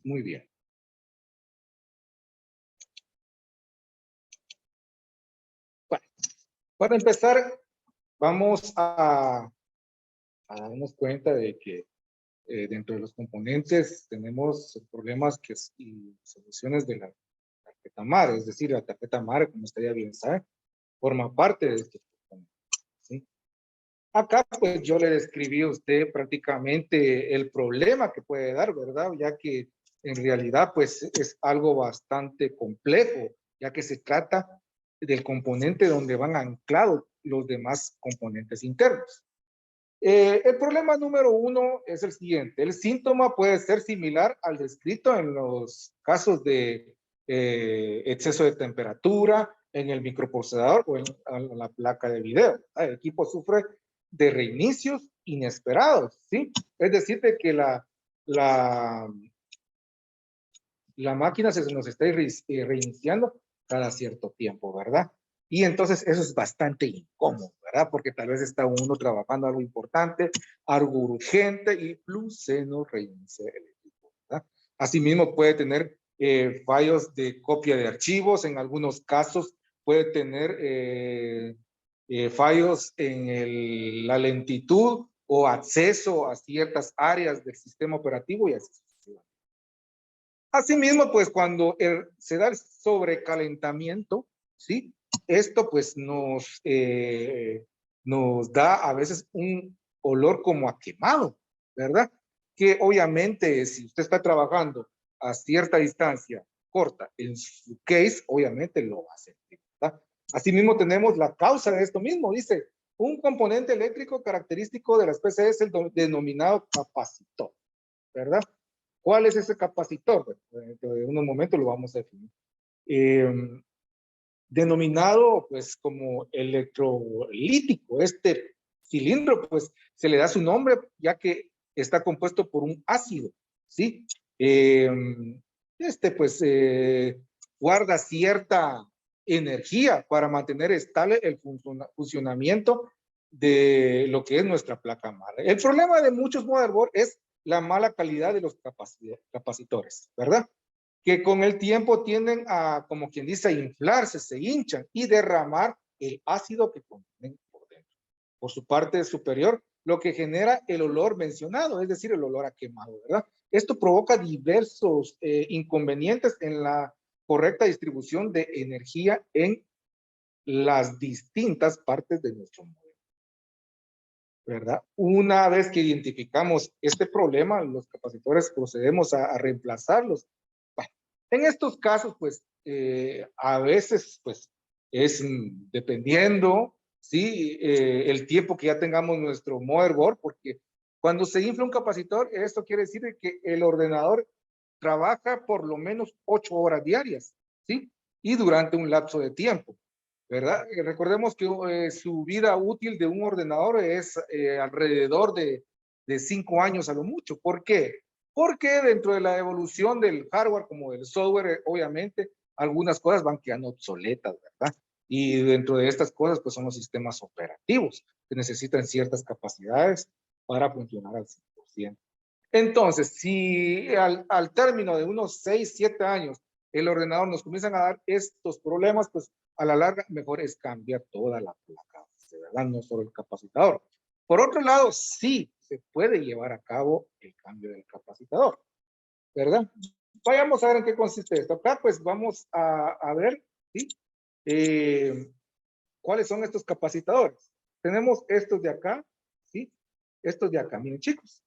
Muy bien. Bueno, para empezar, vamos a darnos cuenta de que dentro de los componentes tenemos problemas y soluciones de la tarjeta madre, es decir, la tarjeta madre, como estaría bien saber, forma parte de estos componentes, ¿sí? Acá, pues, yo le describí a usted prácticamente el problema que puede dar, ¿verdad? Ya que en realidad, pues, es algo bastante complejo, ya que se trata del componente donde van anclados los demás componentes internos. El problema número uno es el siguiente. El síntoma puede ser similar al descrito en los casos de exceso de temperatura en el microprocesador o en la placa de video. El equipo sufre de reinicios inesperados, ¿sí? Es decir, de que la máquina se nos está reiniciando cada cierto tiempo, ¿verdad? Y entonces eso es bastante incómodo, ¿verdad? Porque tal vez está uno trabajando algo importante, algo urgente y plus se nos reinicia el equipo, ¿verdad? Asimismo puede tener fallos de copia de archivos, en algunos casos puede tener fallos en la lentitud o acceso a ciertas áreas del sistema operativo y así. Asimismo, pues cuando se da el sobrecalentamiento, ¿sí? Esto pues nos da a veces un olor como a quemado, ¿verdad? Que obviamente si usted está trabajando a cierta distancia corta en su case, obviamente lo va a sentir, ¿verdad? Asimismo tenemos la causa de esto mismo, dice, un componente eléctrico característico de las PCs es el denominado capacitor, ¿verdad? ¿Cuál es ese capacitor? Bueno, dentro de unos momentos lo vamos a definir. Denominado pues como electrolítico. Este cilindro pues se le da su nombre ya que está compuesto por un ácido, ¿sí? Este pues guarda cierta energía para mantener estable el funcionamiento de lo que es nuestra placa madre. El problema de muchos motherboards es la mala calidad de los capacitores, ¿verdad? Que con el tiempo tienden a, como quien dice, a inflarse, se hinchan y derramar el ácido que contienen por dentro. Por su parte superior, lo que genera el olor mencionado, es decir, el olor a quemado, ¿verdad? Esto provoca diversos inconvenientes en la correcta distribución de energía en las distintas partes de nuestro modelo, ¿verdad? Una vez que identificamos este problema, los capacitores procedemos a reemplazarlos. Bueno, en estos casos, pues, a veces, pues, es dependiendo, ¿sí? El tiempo que ya tengamos nuestro motherboard, porque cuando se infla un capacitor, esto quiere decir que el ordenador trabaja por lo menos 8 horas diarias, ¿sí? Y durante un lapso de tiempo, ¿verdad? Recordemos que su vida útil de un ordenador es alrededor de 5 años a lo mucho. ¿Por qué? Porque dentro de la evolución del hardware como del software, obviamente, algunas cosas van quedando obsoletas, ¿verdad? Y dentro de estas cosas, pues son los sistemas operativos, que necesitan ciertas capacidades para funcionar al 100%. Entonces, si al término de unos 6, 7 años, el ordenador nos comienzan a dar estos problemas, pues a la larga mejor es cambiar toda la placa, ¿verdad? No solo el capacitador. Por otro lado, sí se puede llevar a cabo el cambio del capacitador, ¿verdad? Vayamos a ver en qué consiste esto. Acá pues vamos a ver, ¿sí? ¿Cuáles son estos capacitadores? Tenemos estos de acá, ¿sí? Estos de acá, miren chicos,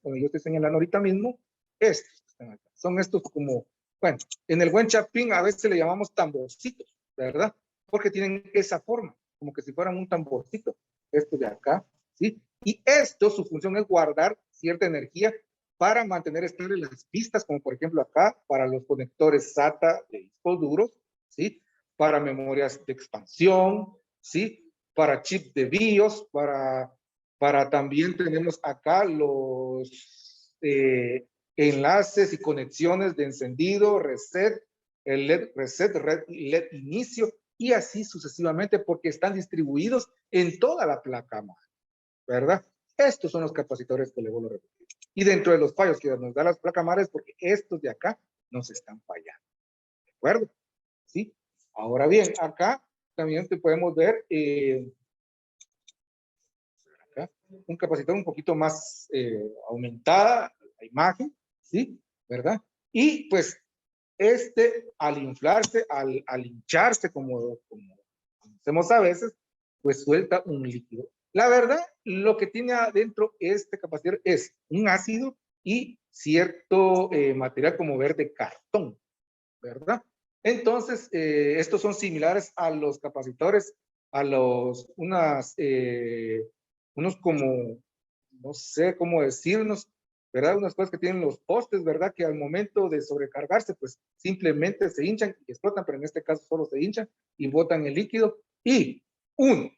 como yo estoy señalando ahorita mismo, estos que están acá, son estos como, bueno, en el buen chapín a veces le llamamos tamborcitos, ¿verdad? Porque tienen esa forma, como que si fueran un tamborcito, estos de acá, ¿sí? Y esto, su función es guardar cierta energía para mantener estables las pistas, como por ejemplo acá, para los conectores SATA de discos duros, ¿sí? Para memorias de expansión, ¿sí? Para chip de BIOS, para también tenemos acá los enlaces y conexiones de encendido, reset, el LED reset, LED inicio, y así sucesivamente, porque están distribuidos en toda la placa madre, ¿verdad? Estos son los capacitores que le vuelvo a repetir. Y dentro de los fallos que nos da las placas madres, porque estos de acá nos están fallando. ¿De acuerdo? ¿Sí? Ahora bien, acá también te podemos ver acá, un capacitor un poquito más aumentada la imagen, ¿sí? ¿Verdad? Y pues al inflarse, al hincharse, como hacemos a veces, pues suelta un líquido. La verdad, lo que tiene adentro este capacitor es un ácido y cierto material como verde cartón, ¿verdad? Entonces, estos son similares a los capacitores, a unos como, no sé cómo decirnos, ¿verdad? Unas cosas que tienen los postes, ¿verdad? Que al momento de sobrecargarse, pues simplemente se hinchan y explotan, pero en este caso solo se hinchan y botan el líquido. Y uno,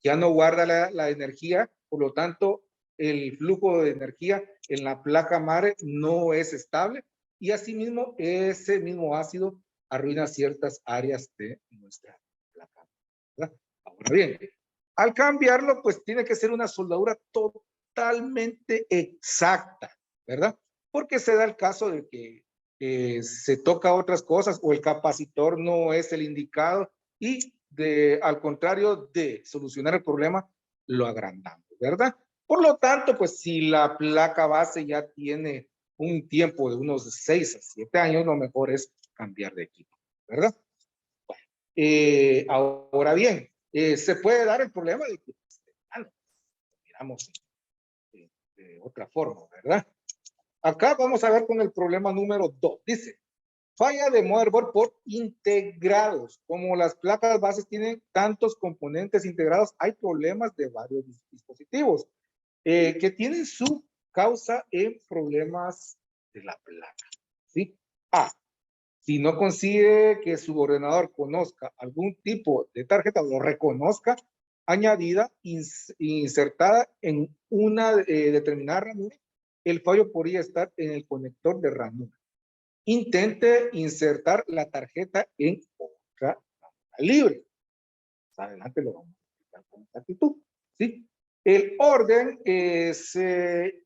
ya no guarda la energía, por lo tanto, el flujo de energía en la placa madre no es estable y asimismo ese mismo ácido arruina ciertas áreas de nuestra placa, ¿verdad? Ahora bien, al cambiarlo, pues tiene que ser una soldadura totalmente exacta, ¿verdad? Porque se da el caso de que se toca otras cosas o el capacitor no es el indicado y al contrario de solucionar el problema, lo agrandamos, ¿verdad? Por lo tanto, pues si la placa base ya tiene un tiempo de unos 6 a 7 años, lo mejor es cambiar de equipo, ¿verdad? Bueno, ahora bien, se puede dar el problema de que miramos de otra forma, ¿verdad? Acá vamos a ver con el problema número 2. Dice, falla de motherboard por integrados. Como las placas bases tienen tantos componentes integrados, hay problemas de varios dispositivos que tienen su causa en problemas de la placa. ¿Sí? A. Si no consigue que su ordenador conozca algún tipo de tarjeta o lo reconozca, añadida, insertada en una determinada ranura, el fallo podría estar en el conector de ranura. Intente insertar la tarjeta en otra ranura libre. Más adelante lo vamos a explicar con exactitud. ¿Sí? El orden se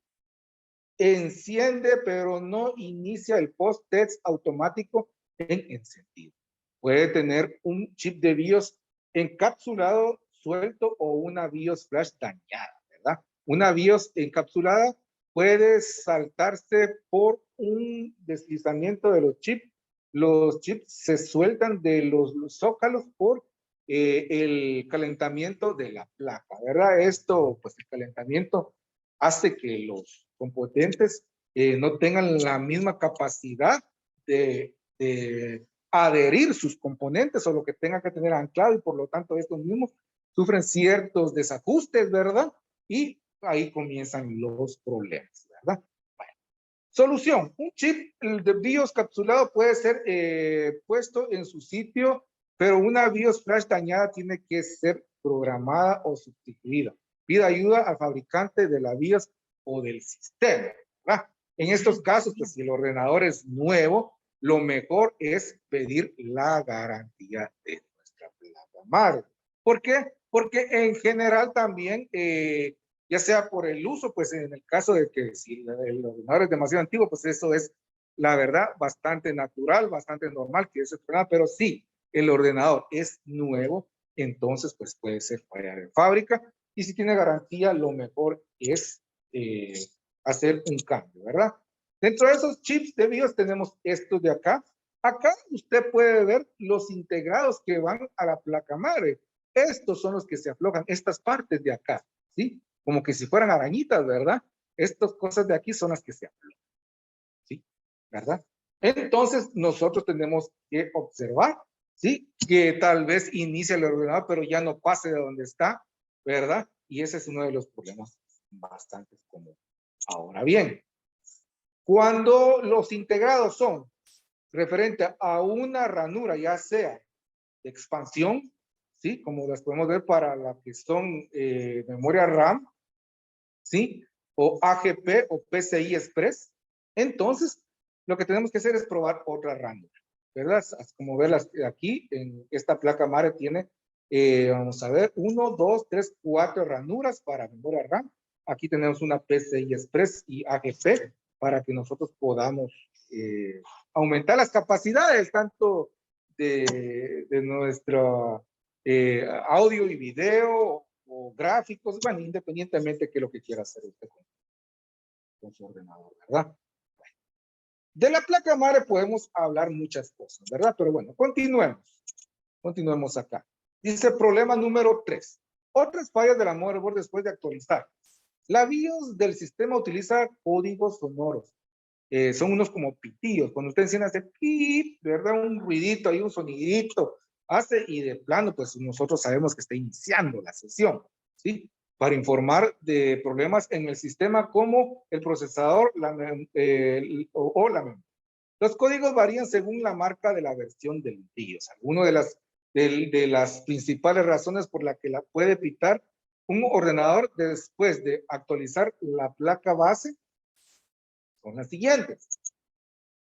enciende, pero no inicia el post-test automático en encendido. Puede tener un chip de BIOS encapsulado, suelto o una BIOS flash dañada, ¿verdad? Una BIOS encapsulada puede saltarse por un deslizamiento de los chips. Los chips se sueltan de los zócalos por el calentamiento de la placa, ¿verdad? Esto, pues el calentamiento hace que los componentes no tengan la misma capacidad de adherir sus componentes o lo que tenga que tener anclado y por lo tanto estos mismos sufren ciertos desajustes, ¿verdad? Y ahí comienzan los problemas, ¿verdad? Bueno. Solución. Un chip de BIOS capsulado puede ser puesto en su sitio, pero una BIOS flash dañada tiene que ser programada o sustituida. Pida ayuda al fabricante de la BIOS o del sistema, ¿verdad? En estos casos, pues si el ordenador es nuevo, lo mejor es pedir la garantía de nuestra placa madre. ¿Por qué? Porque en general también, ya sea por el uso, pues en el caso de que si el ordenador es demasiado antiguo, pues eso es, la verdad, bastante natural, bastante normal que eso es problema, pero si el ordenador es nuevo, entonces pues puede ser falla de fábrica y si tiene garantía, lo mejor es hacer un cambio, ¿verdad? Dentro de esos chips de BIOS tenemos estos de acá. Acá usted puede ver los integrados que van a la placa madre. Estos son los que se aflojan, estas partes de acá, ¿sí? Como que si fueran arañitas, ¿verdad? Estas cosas de aquí son las que se aflojan, ¿sí? ¿Verdad? Entonces, nosotros tenemos que observar, ¿sí? Que tal vez inicie el ordenador, pero ya no pase de donde está, ¿verdad? Y ese es uno de los problemas bastante comunes. Ahora bien, cuando los integrados son referente a una ranura, ya sea de expansión, ¿sí? Como las podemos ver para la que son memoria RAM, ¿sí? O AGP o PCI Express. Entonces, lo que tenemos que hacer es probar otra ranura, ¿verdad? Como verlas aquí, en esta placa madre tiene, vamos a ver, 1, 2, 3, 4 ranuras para memoria RAM Aquí tenemos una PCI Express y AGP para que nosotros podamos aumentar las capacidades tanto de nuestro audio y video o gráficos, bueno, independientemente de qué es lo que quiera hacer usted con su ordenador, ¿verdad? De la placa madre podemos hablar muchas cosas, ¿verdad? Pero bueno, continuemos acá. Dice problema número 3. Otras fallas de la motherboard después de actualizar. La BIOS del sistema utiliza códigos sonoros. Son unos como pitillos. Cuando usted enciende hace pip, ¿verdad? Un ruidito, hay un sonidito. Hace y de plano, pues nosotros sabemos que está iniciando la sesión, ¿sí? Para informar de problemas en el sistema como el procesador o la memoria. Los códigos varían según la marca de la versión del BIOS. Algunas de las principales razones por las que la puede pitar un ordenador después de actualizar la placa base son las siguientes.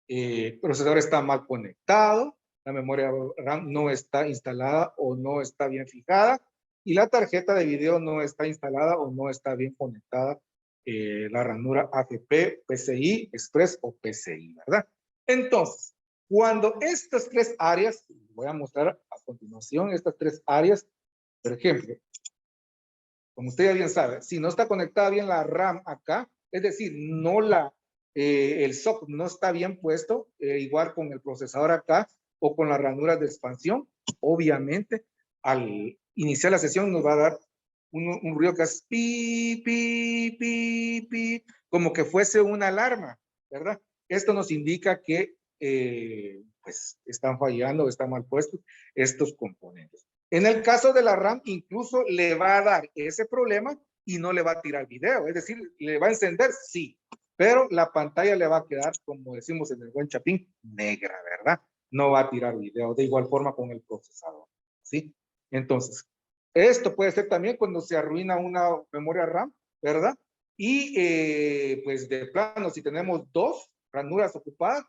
El procesador está mal conectado, la memoria RAM no está instalada o no está bien fijada, y la tarjeta de video no está instalada o no está bien conectada, la ranura AGP, PCI, Express o PCI, ¿verdad? Entonces, cuando estas tres áreas, voy a mostrar a continuación estas tres áreas, por ejemplo, como usted ya bien sabe, si no está conectada bien la RAM acá, es decir, el socket no está bien puesto, igual con el procesador acá o con las ranuras de expansión, obviamente al iniciar la sesión nos va a dar un ruido que es pi, pi, pi, pi, como que fuese una alarma, ¿verdad? Esto nos indica que pues están fallando, están mal puestos estos componentes. En el caso de la RAM, incluso le va a dar ese problema y no le va a tirar video, es decir, le va a encender, sí, pero la pantalla le va a quedar, como decimos en el buen chapín, negra, ¿verdad? No va a tirar video, de igual forma con el procesador, ¿sí? Entonces, esto puede ser también cuando se arruina una memoria RAM, ¿verdad? Y pues de plano, si tenemos dos ranuras ocupadas,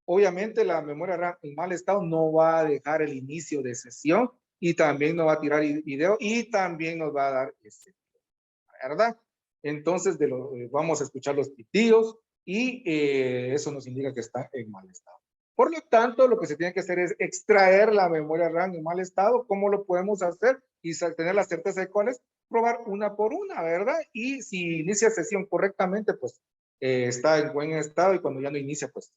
obviamente la memoria RAM en mal estado no va a dejar el inicio de sesión y también nos va a tirar video y también nos va a dar ¿verdad? Entonces vamos a escuchar los pitidos y eso nos indica que está en mal estado. Por lo tanto, lo que se tiene que hacer es extraer la memoria RAM en mal estado. ¿Cómo lo podemos hacer? Y tener la certeza de cuál es, probar una por una, ¿verdad? Y si inicia sesión correctamente, pues está en buen estado y cuando ya no inicia, pues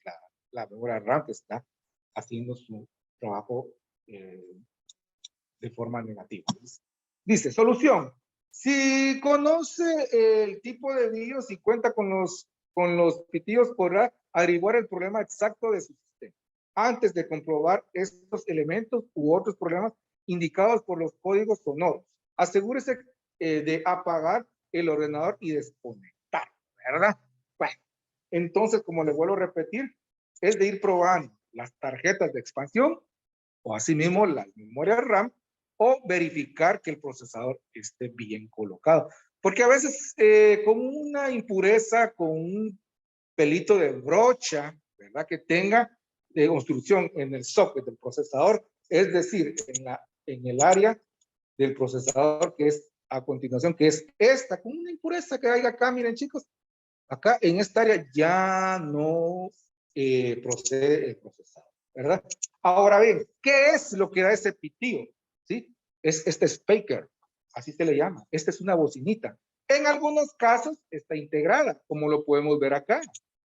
la memoria RAM está haciendo su trabajo de forma negativa. Dice, solución. Si conoce el tipo de BIOS y cuenta con los pitidos, podrá averiguar el problema exacto de su sistema antes de comprobar estos elementos u otros problemas indicados por los códigos sonoros. Asegúrese de apagar el ordenador y desconectar, ¿verdad? Bueno, entonces, como le vuelvo a repetir, es de ir probando las tarjetas de expansión o asimismo la memoria RAM o verificar que el procesador esté bien colocado. Porque a veces con una impureza, con un pelito de brocha, ¿verdad? Que tenga obstrucción en el socket del procesador, es decir, en el área del procesador que es a continuación, que es esta, con una impureza que hay acá, miren chicos, acá en esta área ya no procede el procesador, ¿verdad? Ahora bien, ¿qué es lo que da ese pitío? ¿Sí? Es este speaker, así se le llama. Esta es una bocinita. En algunos casos está integrada, como lo podemos ver acá,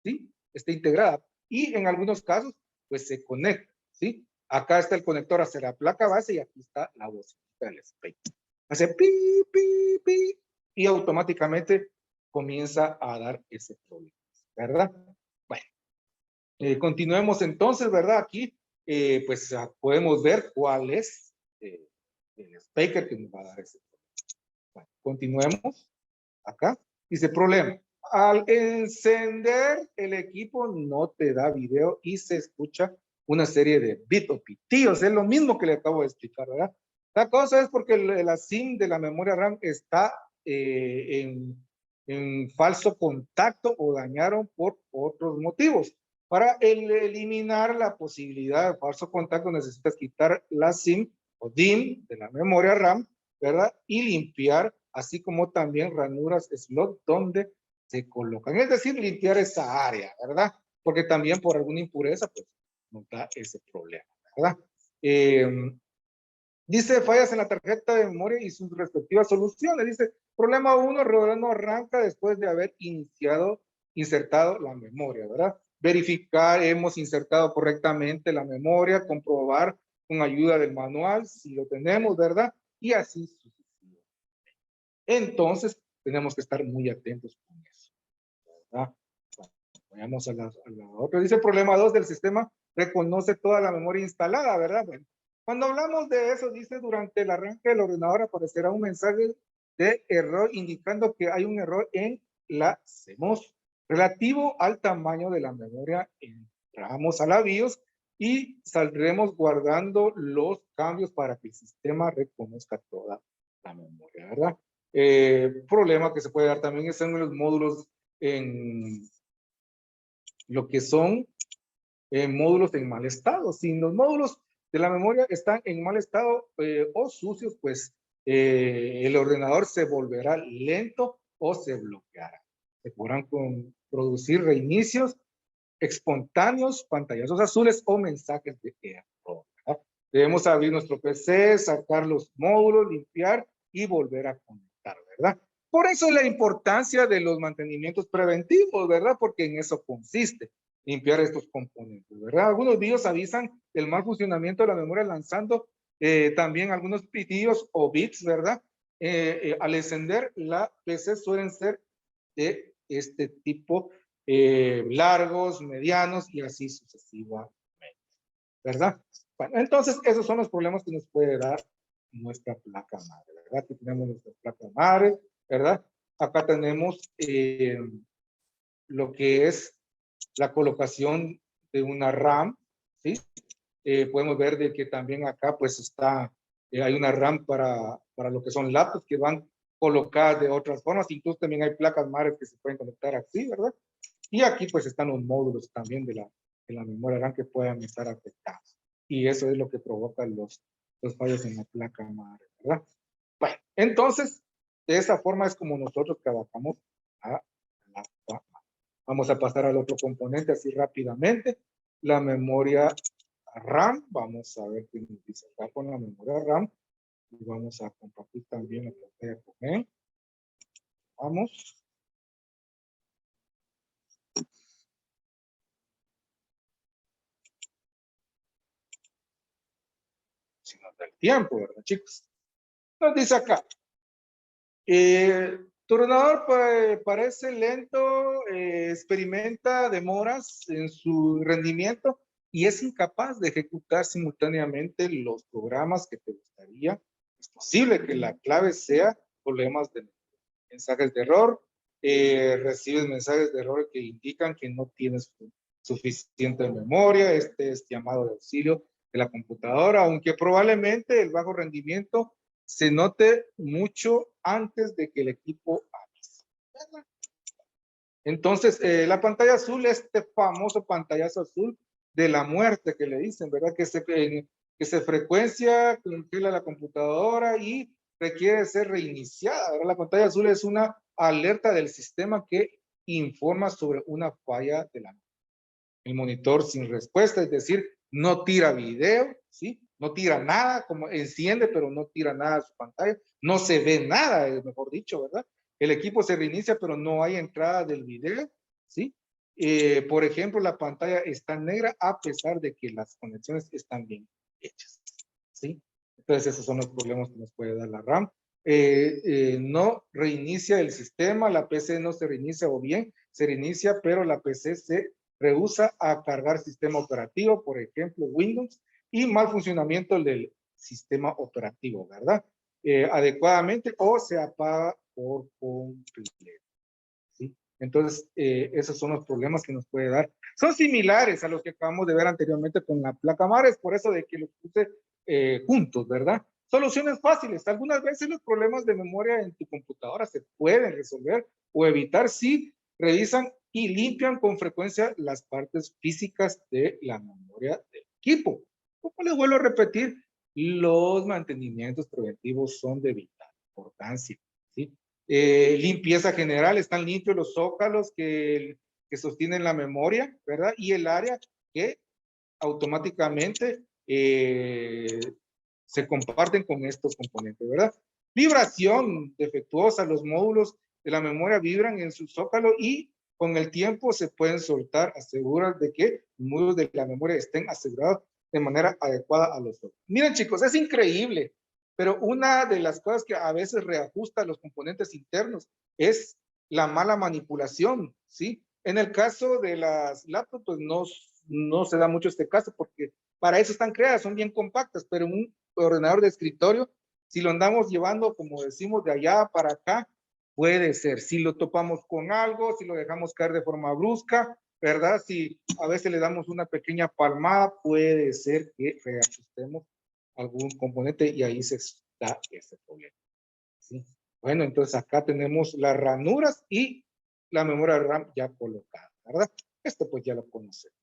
¿sí? Está integrada. Y en algunos casos, pues se conecta, ¿sí? Acá está el conector hacia la placa base y aquí está la bocinita del speaker. Hace pi, pi, pi, y automáticamente comienza a dar ese problema, ¿verdad? Bueno, continuemos entonces, ¿verdad? Aquí, pues podemos ver cuál es el speaker que nos va a dar ese problema. Bueno, continuemos acá. Dice problema. Al encender el equipo no te da video y se escucha una serie de bits o pitillos. Es lo mismo que le acabo de explicar, ¿verdad? La cosa es porque la SIM de la memoria RAM está en falso contacto o dañaron por otros motivos. Para eliminar la posibilidad de falso contacto necesitas quitar la SIM o DIMM de la memoria RAM, ¿verdad? Y limpiar así como también ranuras slot donde se colocan. Es decir, limpiar esa área, ¿verdad? Porque también por alguna impureza, pues, nos da ese problema, ¿verdad? Dice fallas en la tarjeta de memoria y sus respectivas soluciones. Dice, problema 1, Rodolfo no arranca después de haber insertado la memoria, ¿verdad? Verificar, hemos insertado correctamente la memoria, comprobar con ayuda del manual, si lo tenemos, ¿verdad? Y así sucesivamente. Entonces, tenemos que estar muy atentos con eso, ¿verdad? Bueno, vayamos a la otra. Dice, problema 2 del sistema reconoce toda la memoria instalada, ¿verdad? Bueno, cuando hablamos de eso, dice, durante el arranque del ordenador aparecerá un mensaje de error indicando que hay un error en la CMOS relativo al tamaño de la memoria. Entramos a la BIOS y saldremos guardando los cambios para que el sistema reconozca toda la memoria, ¿verdad? Problema que se puede dar también es en los módulos, en lo que son módulos en mal estado. Si los módulos de la memoria están en mal estado o sucios, pues el ordenador se volverá lento o se bloqueará. Se podrán producir reinicios espontáneos, pantallazos azules o mensajes de error, ¿verdad? Debemos abrir nuestro PC, sacar los módulos, limpiar y volver a conectar, ¿verdad? Por eso es la importancia de los mantenimientos preventivos, ¿verdad? Porque en eso consiste limpiar estos componentes, ¿verdad? Algunos BIOS avisan del mal funcionamiento de la memoria lanzando también algunos pitidos o bits, ¿verdad? Al encender la PC suelen ser de este tipo, largos, medianos y así sucesivamente, ¿verdad? Bueno, entonces esos son los problemas que nos puede dar nuestra placa madre, ¿verdad? Aquí tenemos nuestra placa madre, ¿verdad? Acá tenemos lo que es la colocación de una RAM, ¿sí? Podemos ver de que también acá pues está, hay una RAM para lo que son laptops que van colocadas de otras formas, incluso también hay placas madres que se pueden conectar así, ¿verdad? Y aquí pues están los módulos también de la memoria RAM que puedan estar afectados. Y eso es lo que provoca los fallos en la placa madre, ¿verdad? Bueno, entonces, de esa forma es como nosotros trabajamos a la placa. Vamos a pasar al otro componente así rápidamente. La memoria RAM. Vamos a ver qué nos dice acá con la memoria RAM. Y vamos a compartir también la pantalla con él. Vamos. Si nos da el tiempo, ¿verdad, chicos? Nos dice acá. Tu ordenador parece lento, experimenta demoras en su rendimiento y es incapaz de ejecutar simultáneamente los programas que te gustaría. Es posible que la clave sea problemas de mensajes de error. Recibes mensajes de error que indican que no tienes suficiente memoria. Este es llamado de auxilio de la computadora, aunque probablemente el bajo rendimiento se note mucho antes de que el equipo avise. Entonces, la pantalla azul, este famoso pantallazo azul de la muerte que le dicen, ¿verdad? Que se frecuencia, congela la computadora y requiere ser reiniciada, ¿verdad? La pantalla azul es una alerta del sistema que informa sobre una falla de el monitor sin respuesta, es decir, no tira video, ¿sí? No tira nada, como enciende, pero no tira nada a su pantalla, no se ve nada, mejor dicho, ¿verdad? El equipo se reinicia, pero no hay entrada del video, ¿sí? Por ejemplo, la pantalla está negra a pesar de que las conexiones están bien hechas, ¿sí? Entonces, esos son los problemas que nos puede dar la RAM. No reinicia el sistema, la PC no se reinicia o bien se reinicia, pero la PC se rehúsa a cargar sistema operativo, por ejemplo, Windows, y mal funcionamiento del sistema operativo, ¿verdad? Adecuadamente o se apaga por completo, ¿sí? Entonces, esos son los problemas que nos puede dar. Son similares a los que acabamos de ver anteriormente con la placa madre, es por eso de que los puse juntos, ¿verdad? Soluciones fáciles. Algunas veces los problemas de memoria en tu computadora se pueden resolver o evitar si revisan y limpian con frecuencia las partes físicas de la memoria del equipo. Como les vuelvo a repetir, los mantenimientos preventivos son de vital importancia. ¿sí? Limpieza general, están limpios los zócalos que sostienen la memoria, ¿verdad? Y el área que automáticamente se comparten con estos componentes, ¿verdad? Vibración defectuosa, los módulos de la memoria vibran en su zócalo y con el tiempo se pueden soltar, asegurar de que los módulos de la memoria estén asegurados de manera adecuada a los zócalos. Miren chicos, es increíble, pero una de las cosas que a veces reajusta los componentes internos es la mala manipulación, ¿sí? En el caso de las laptops, pues no se da mucho este caso porque para eso están creadas, son bien compactas, pero un ordenador de escritorio, si lo andamos llevando, como decimos, de allá para acá, puede ser. Si lo topamos con algo, si lo dejamos caer de forma brusca, ¿verdad? Si a veces le damos una pequeña palmada, puede ser que reajustemos algún componente y ahí se da ese problema, ¿sí? Bueno, entonces acá tenemos las ranuras y la memoria RAM ya colocada, ¿verdad? Esto pues ya lo conocemos.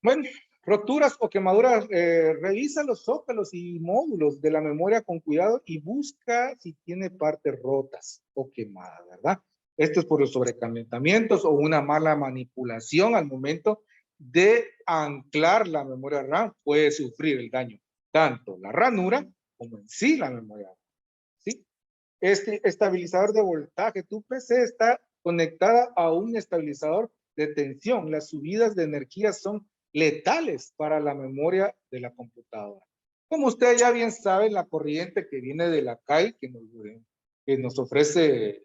Bueno, roturas o quemaduras, revisa los zócalos y módulos de la memoria con cuidado y busca si tiene partes rotas o quemadas, ¿verdad? Esto es por los sobrecalentamientos o una mala manipulación al momento de anclar la memoria RAM. Puede sufrir el daño tanto la ranura como en sí la memoria RAM, ¿sí? Este estabilizador de voltaje, tu PC está conectada a un estabilizador de tensión. Las subidas de energía son letales para la memoria de la computadora. Como usted ya bien sabe, la corriente que viene de la calle, que nos ofrece,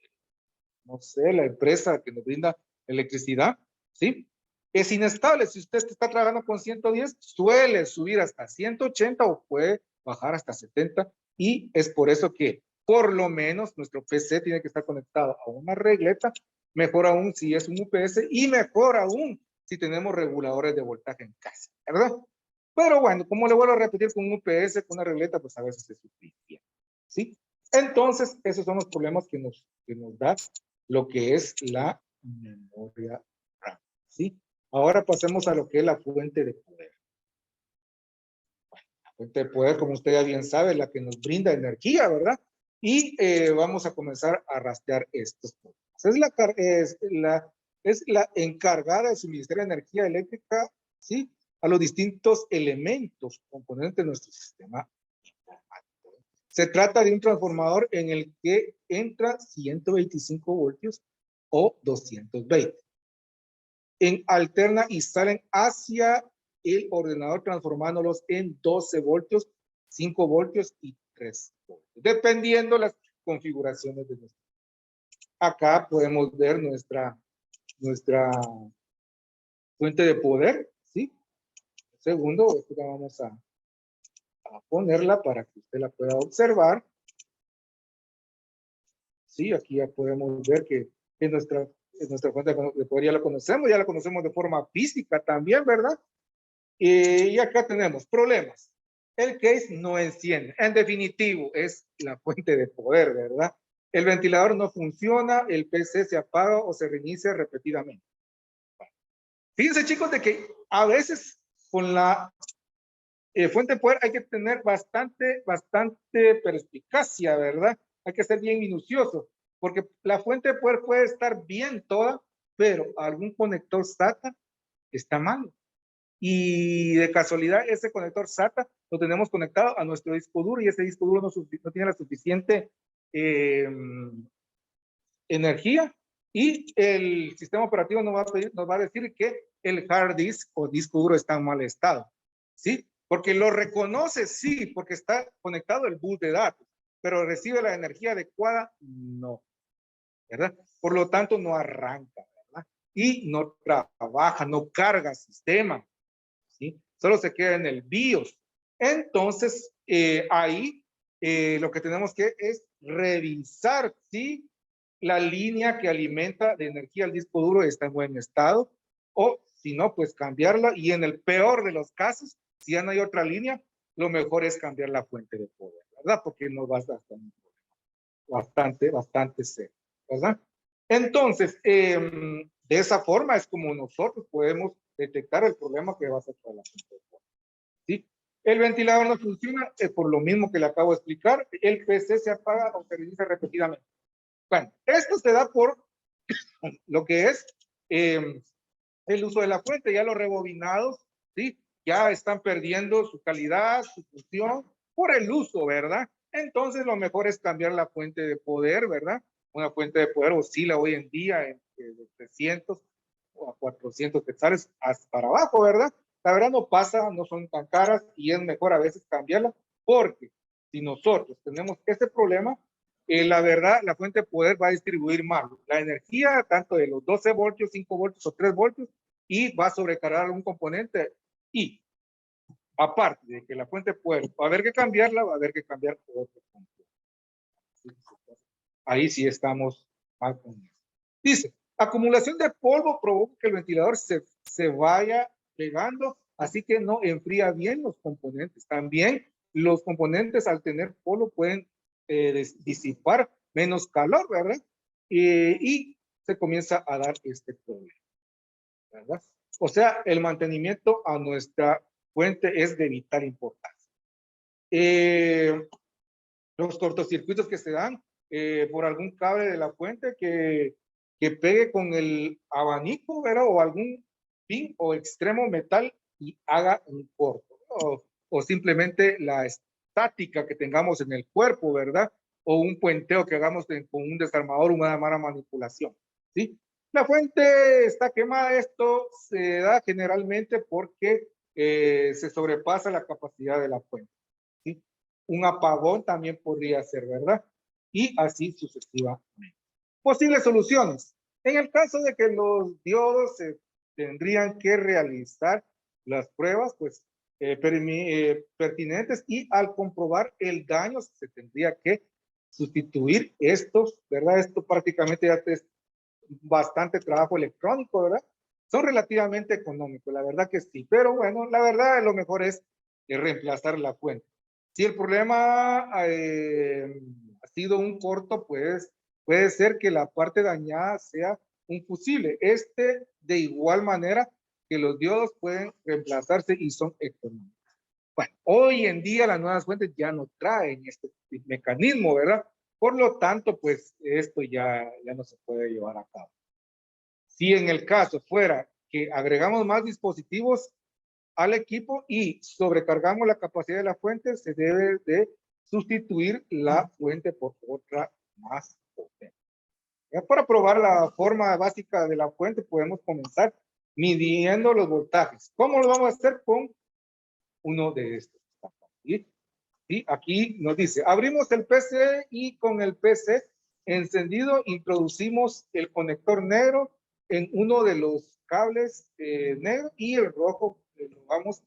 no sé, la empresa que nos brinda electricidad, ¿sí? Es inestable. Si usted está trabajando con 110, suele subir hasta 180 o puede bajar hasta 70. Y es por eso que por lo menos nuestro PC tiene que estar conectado a una regleta, mejor aún si es un UPS y mejor aún si tenemos reguladores de voltaje en casa, ¿verdad? Pero bueno, como le vuelvo a repetir, con un UPS, con una regleta, pues a veces es suficiente, ¿sí? Entonces, esos son los problemas que nos da lo que es la memoria RAM, ¿sí? Ahora pasemos a lo que es la fuente de poder. Bueno, la fuente de poder, como usted ya bien sabe, es la que nos brinda energía, ¿verdad? Y vamos a comenzar a rastrear estos problemas. Es la encargada de suministrar energía eléctrica, ¿sí? A los distintos elementos componentes de nuestro sistema informático. Se trata de un transformador en el que entra 125 voltios o 220. Alterna y salen hacia el ordenador transformándolos en 12 voltios, 5 voltios y 3 voltios, dependiendo las configuraciones de nuestro. Acá podemos ver nuestra fuente de poder, ¿sí? Segundo, vamos a ponerla para que usted la pueda observar. Sí, aquí ya podemos ver que nuestra fuente de poder ya la conocemos de forma física también, ¿verdad? Y acá tenemos problemas. El case no enciende. En definitivo, es la fuente de poder, ¿verdad? El ventilador no funciona, el PC se apaga o se reinicia repetidamente. Fíjense, chicos, de que a veces con la fuente de poder hay que tener bastante perspicacia, ¿verdad? Hay que ser bien minucioso, porque la fuente de poder puede estar bien toda, pero algún conector SATA está mal. Y de casualidad ese conector SATA lo tenemos conectado a nuestro disco duro y ese disco duro no tiene la suficiente energía y el sistema operativo nos va a decir que el hard disk o disco duro está en mal estado, ¿sí? Porque lo reconoce, sí, porque está conectado el bus de datos, pero recibe la energía adecuada, no, ¿verdad? Por lo tanto, no arranca, ¿verdad? Y no trabaja, no carga sistema, ¿sí? Solo se queda en el BIOS. Entonces, ahí lo que tenemos que es revisar si la línea que alimenta de energía al disco duro está en buen estado, o si no, pues cambiarla, y en el peor de los casos, si ya no hay otra línea, lo mejor es cambiar la fuente de poder, ¿verdad? Porque nos va a estar un problema bastante serio, ¿verdad? Entonces, de esa forma es como nosotros podemos detectar el problema que va a ser para la fuente de poder, ¿sí? El ventilador no funciona por lo mismo que le acabo de explicar. El PC se apaga o se reinicia repetidamente. Bueno, esto se da por lo que es el uso de la fuente. Ya los rebobinados, ¿sí? Ya están perdiendo su calidad, su función por el uso, ¿verdad? Entonces lo mejor es cambiar la fuente de poder, ¿verdad? Una fuente de poder oscila hoy en día de 300 o a 400 quetzales hasta para abajo, ¿verdad? La verdad no pasa, no son tan caras y es mejor a veces cambiarla porque si nosotros tenemos este problema, la verdad, la fuente de poder va a distribuir mal la energía, tanto de los 12 voltios, 5 voltios o 3 voltios, y va a sobrecargar algún componente. Y aparte de que la fuente de poder va a haber que cambiarla, va a haber que cambiar otro componente. Ahí sí estamos mal con eso. Dice, acumulación de polvo provoca que el ventilador se vaya pegando, así que no enfría bien los componentes. También los componentes al tener polvo pueden disipar menos calor, ¿verdad? Y se comienza a dar este problema, ¿verdad? O sea, el mantenimiento a nuestra fuente es de vital importancia. Los cortocircuitos que se dan por algún cable de la fuente que pegue con el abanico, ¿verdad? O algún pin o extremo metal y haga un corto, o simplemente la estática que tengamos en el cuerpo, ¿verdad? O un puenteo que hagamos con un desarmador, una mala manipulación, ¿sí? La fuente está quemada, esto se da generalmente porque se sobrepasa la capacidad de la fuente, ¿sí? Un apagón también podría ser, ¿verdad? Y así sucesivamente. Posibles soluciones. En el caso de que los diodos se tendrían que realizar las pruebas, pues, pertinentes, y al comprobar el daño se tendría que sustituir estos, ¿verdad? Esto prácticamente ya es bastante trabajo electrónico, ¿verdad? Son relativamente económicos, la verdad que sí, pero bueno, la verdad lo mejor es reemplazar la fuente. Si el problema ha sido un corto, pues puede ser que la parte dañada sea un fusible. De igual manera que los diodos pueden reemplazarse y son económicos. Bueno, hoy en día las nuevas fuentes ya no traen este mecanismo, ¿verdad? Por lo tanto, pues esto ya no se puede llevar a cabo. Si en el caso fuera que agregamos más dispositivos al equipo y sobrecargamos la capacidad de la fuente, se debe de sustituir la fuente por otra más potente. Ya para probar la forma básica de la fuente, podemos comenzar midiendo los voltajes. ¿Cómo lo vamos a hacer? Con uno de estos. ¿Sí? Aquí nos dice, abrimos el PC y con el PC encendido introducimos el conector negro en uno de los cables negros y el rojo lo vamos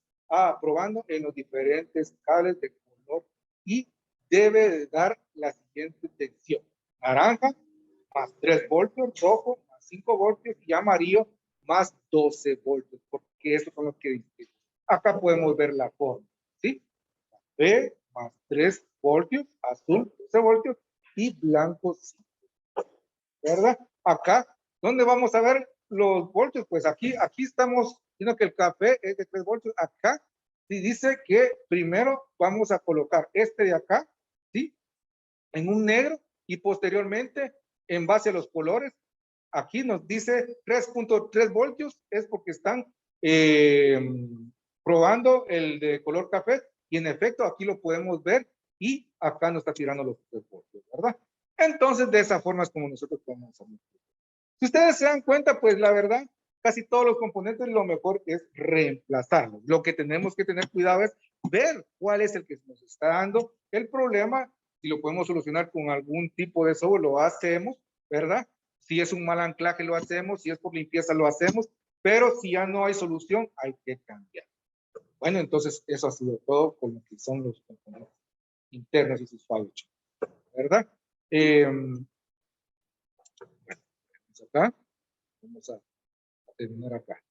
probando en los diferentes cables de color y debe de dar la siguiente tensión. Naranja más 3 voltios, rojo más 5 voltios y amarillo más 12 voltios, porque esos son los que distintos. Acá podemos ver la forma, ¿sí? B más 3 voltios, azul 12 voltios y blanco 5, ¿verdad? Acá, ¿dónde vamos a ver los voltios? Pues aquí estamos viendo que el café es de 3 voltios. Acá sí dice que primero vamos a colocar este de acá, ¿sí? En un negro y posteriormente en base a los colores. Aquí nos dice 3.3 voltios, es porque están probando el de color café y en efecto aquí lo podemos ver y acá nos está tirando los 3 voltios, ¿verdad? Entonces de esa forma es como nosotros podemos hacer. Si ustedes se dan cuenta, pues la verdad, casi todos los componentes lo mejor es reemplazarlos. Lo que tenemos que tener cuidado es ver cuál es el que nos está dando el problema. Si lo podemos solucionar con algún tipo de software, lo hacemos, ¿verdad? Si es un mal anclaje, lo hacemos. Si es por limpieza, lo hacemos. Pero si ya no hay solución, hay que cambiar. Bueno, entonces eso ha sido todo con lo que son los componentes internos y sus fallos, ¿verdad? Bueno, acá. Vamos a terminar acá.